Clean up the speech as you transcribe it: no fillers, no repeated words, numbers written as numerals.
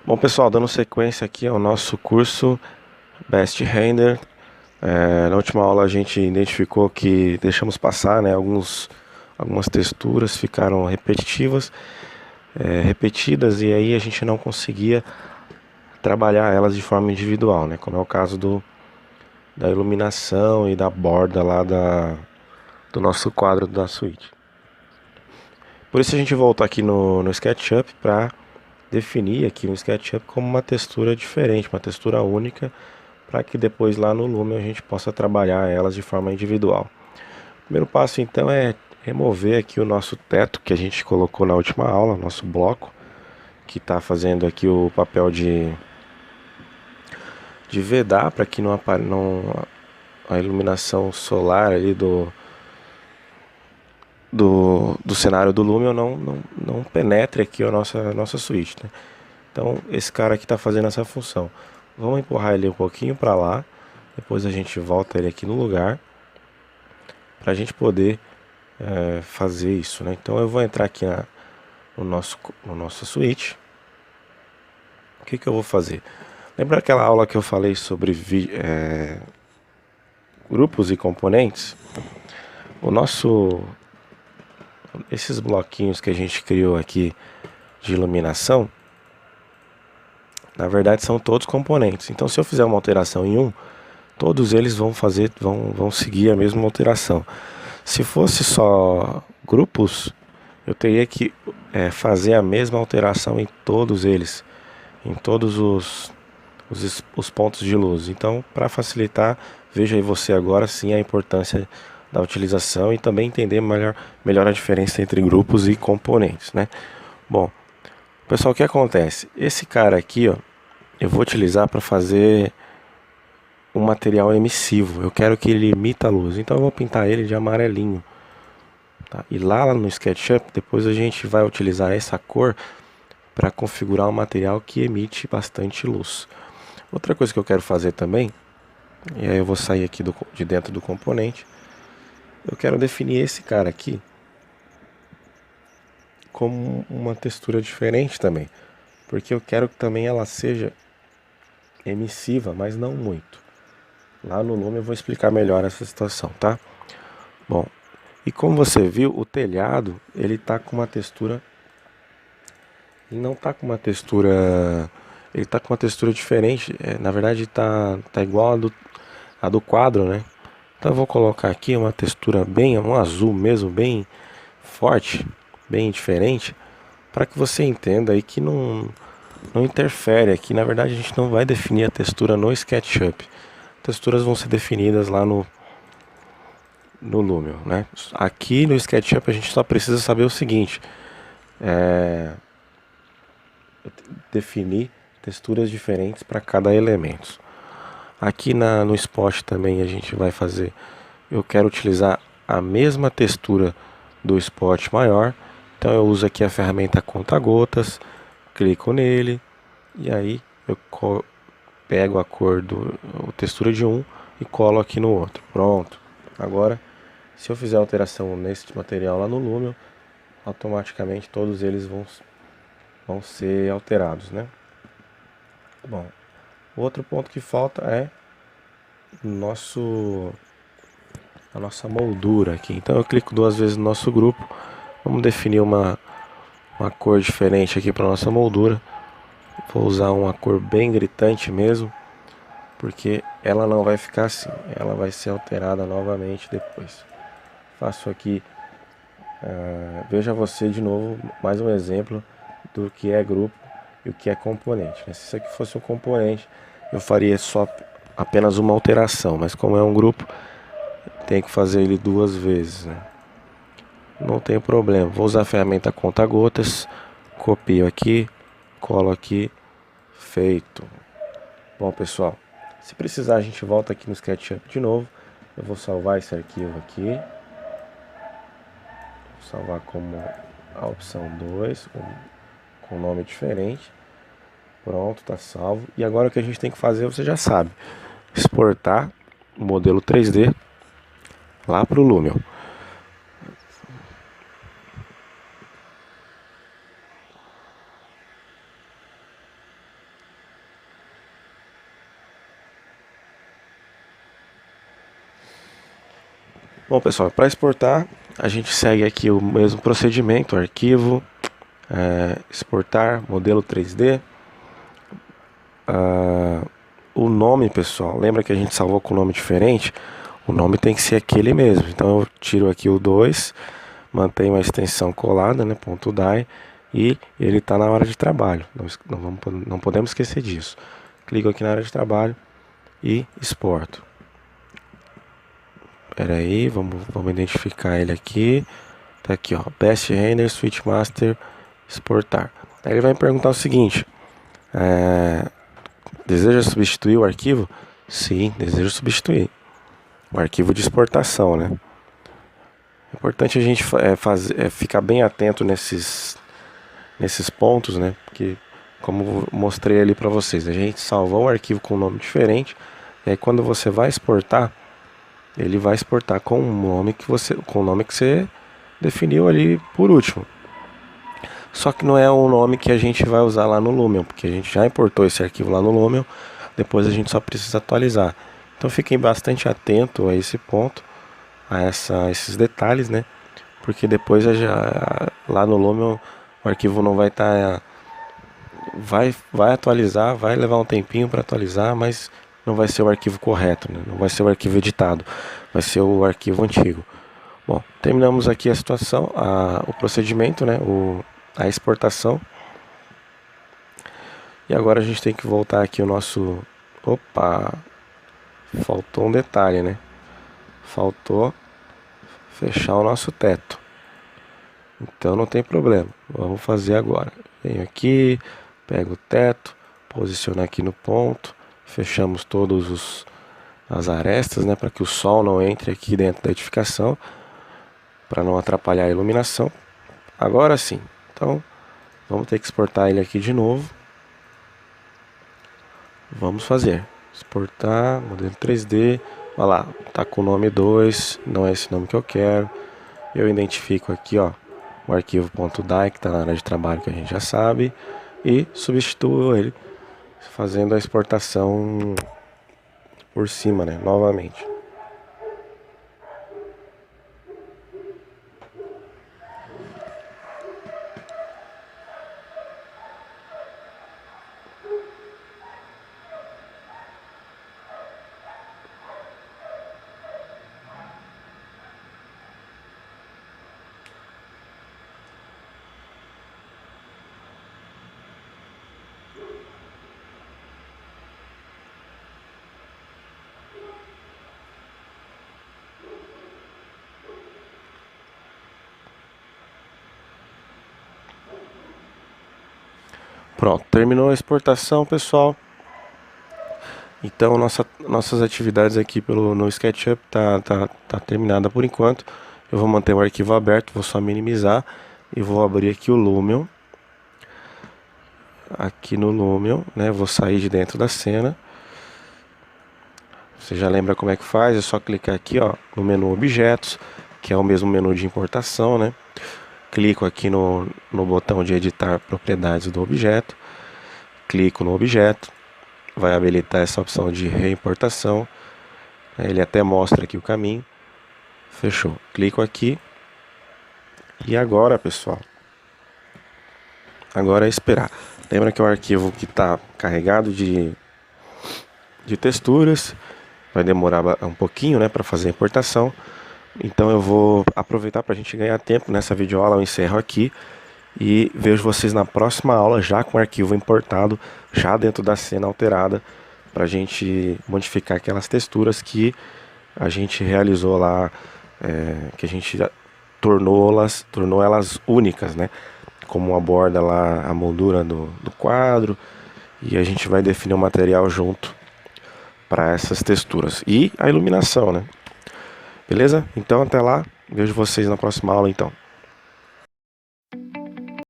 Bom, pessoal, dando sequência aqui ao nosso curso Best Render. Na última aula a gente identificou que deixamos passar, né, algumas texturas ficaram repetitivas, repetidas, e aí a gente não conseguia trabalhar elas de forma individual, né, como é o caso da iluminação e da borda lá do nosso quadro da suíte. Por isso a gente voltou aqui no SketchUp para definir aqui o SketchUp como uma textura diferente, uma textura única, para que depois lá no Lumion a gente possa trabalhar elas de forma individual. O primeiro passo então é remover aqui o nosso teto que a gente colocou na última aula, nosso bloco, que está fazendo aqui o papel de vedar para que a iluminação solar ali do cenário do Lumion não penetre aqui a nossa suíte, né? Então esse cara aqui está fazendo essa função. Vamos empurrar ele um pouquinho para lá, depois a gente volta ele aqui no lugar para a gente poder fazer isso, né? Então eu vou entrar aqui no nossa suíte. O que eu vou fazer? Lembra aquela aula que eu falei sobre grupos e componentes? O nosso, esses bloquinhos que a gente criou aqui de iluminação, na verdade são todos componentes. Então se eu fizer uma alteração em um, todos eles vão seguir a mesma alteração. Se fosse só grupos, eu teria que fazer a mesma alteração em todos eles, em todos os pontos de luz. Então, para facilitar, veja aí você agora sim a importância da utilização e também entender melhor a diferença entre grupos e componentes, né? Bom, pessoal, o que acontece? Esse cara aqui, ó, eu vou utilizar para fazer um material emissivo. Eu quero que ele emita a luz, então eu vou pintar ele de amarelinho. Tá? E lá no SketchUp, depois a gente vai utilizar essa cor para configurar um material que emite bastante luz. Outra coisa que eu quero fazer também, e aí eu vou sair aqui de dentro do componente, eu quero definir esse cara aqui como uma textura diferente também, porque eu quero que também ela seja emissiva, mas não muito. Lá no Lume eu vou explicar melhor essa situação, tá? Bom, e como você viu, o telhado, ele tá com uma textura, ele não tá com uma textura, ele tá com uma textura diferente, na verdade tá igual a do quadro, né? Então eu vou colocar aqui uma textura bem, um azul mesmo, bem forte, bem diferente, para que você entenda aí que não interfere aqui. Na verdade a gente não vai definir a textura no SketchUp. Texturas vão ser definidas lá no Lumion, né? Aqui no SketchUp a gente só precisa saber o seguinte, definir texturas diferentes para cada elemento. Aqui no Spot também a gente vai fazer, eu quero utilizar a mesma textura do Spot maior, então eu uso aqui a ferramenta conta-gotas, clico nele e aí eu pego a cor a textura de um e colo aqui no outro. Pronto. Agora, se eu fizer alteração nesse material lá no Lumion, automaticamente todos eles vão ser alterados, né? Bom, outro ponto que falta é a nossa moldura aqui. Então eu clico duas vezes no nosso grupo. Vamos definir uma cor diferente aqui para nossa moldura. Vou usar uma cor bem gritante mesmo, porque ela não vai ficar assim, ela vai ser alterada novamente depois. Faço aqui, veja você de novo, mais um exemplo do que é grupo e o que é componente. Se isso aqui fosse um componente, eu faria só apenas uma alteração, mas como é um grupo, tem que fazer ele duas vezes, né? Não tem problema, vou usar a ferramenta conta-gotas, copio aqui, colo aqui, feito. Bom, pessoal, se precisar a gente volta aqui no SketchUp de novo. Eu vou salvar esse arquivo aqui, vou salvar como a opção 2 com nome diferente. Pronto, tá salvo. E agora o que a gente tem que fazer, você já sabe, exportar o modelo 3D lá para o Lumion. Bom, pessoal, para exportar, a gente segue aqui o mesmo procedimento: arquivo, exportar, modelo 3D. O nome, pessoal, lembra que a gente salvou com nome diferente? O nome tem que ser aquele mesmo. Então eu tiro aqui o 2, mantenho a extensão colada, né, .dai, e ele está na área de trabalho. Não podemos esquecer disso. Clico aqui na área de trabalho e exporto. Espera aí, vamos identificar ele aqui. Tá aqui, ó, Best Render, Switch Master, exportar. Aí ele vai me perguntar o seguinte: deseja substituir o arquivo? Sim, desejo substituir o arquivo de exportação, né? É importante a gente ficar bem atento nesses pontos, né? Porque, como mostrei ali para vocês, a gente salvou o arquivo com um nome diferente. E aí quando você vai exportar, ele vai exportar com o nome que você definiu ali por último. Só que não é o nome que a gente vai usar lá no Lumion, porque a gente já importou esse arquivo lá no Lumion. Depois a gente só precisa atualizar. Então fiquem bastante atentos a esse ponto, a esses detalhes, né? Porque depois lá no Lumion o arquivo não vai estar... vai atualizar, vai levar um tempinho para atualizar, mas não vai ser o arquivo correto, né? Não vai ser o arquivo editado, vai ser o arquivo antigo. Bom, terminamos aqui a situação, o procedimento, né? A exportação. E agora a gente tem que voltar aqui o nosso... Opa! Faltou um detalhe, né? Faltou fechar o nosso teto. Então não tem problema. Vamos fazer agora. Venho aqui, pego o teto, posiciono aqui no ponto, fechamos todos as arestas, né, para que o sol não entre aqui dentro da edificação, para não atrapalhar a iluminação. Agora sim. Então vamos ter que exportar ele aqui de novo. Vamos fazer. Exportar, modelo 3D. Olha lá, tá com o nome 2, não é esse nome que eu quero. Eu identifico aqui, ó, o arquivo .dai, que está na área de trabalho, que a gente já sabe, e substituo ele, fazendo a exportação por cima, né, novamente. Pronto, terminou a exportação, pessoal. Então nossas atividades aqui no SketchUp tá terminada por enquanto. Eu vou manter o arquivo aberto, vou só minimizar e vou abrir aqui o Lumion. Aqui no Lumion, né? Vou sair de dentro da cena. Você já lembra como é que faz? É só clicar aqui, ó, no menu Objetos, que é o mesmo menu de importação, né? Clico aqui no botão de editar propriedades do objeto, clico no objeto, vai habilitar essa opção de reimportação, ele até mostra aqui o caminho, fechou, clico aqui, e agora, pessoal, agora é esperar. Lembra que é o arquivo que está carregado de texturas, vai demorar um pouquinho, né, para fazer a importação. Então eu vou aproveitar para a gente ganhar tempo nessa videoaula. Eu encerro aqui e vejo vocês na próxima aula já com o arquivo importado, já dentro da cena alterada, para a gente modificar aquelas texturas que a gente realizou lá, que a gente tornou elas únicas, né? Como aborda lá a moldura do quadro, e a gente vai definir o material junto para essas texturas e a iluminação, né? Beleza? Então até lá, vejo vocês na próxima aula então.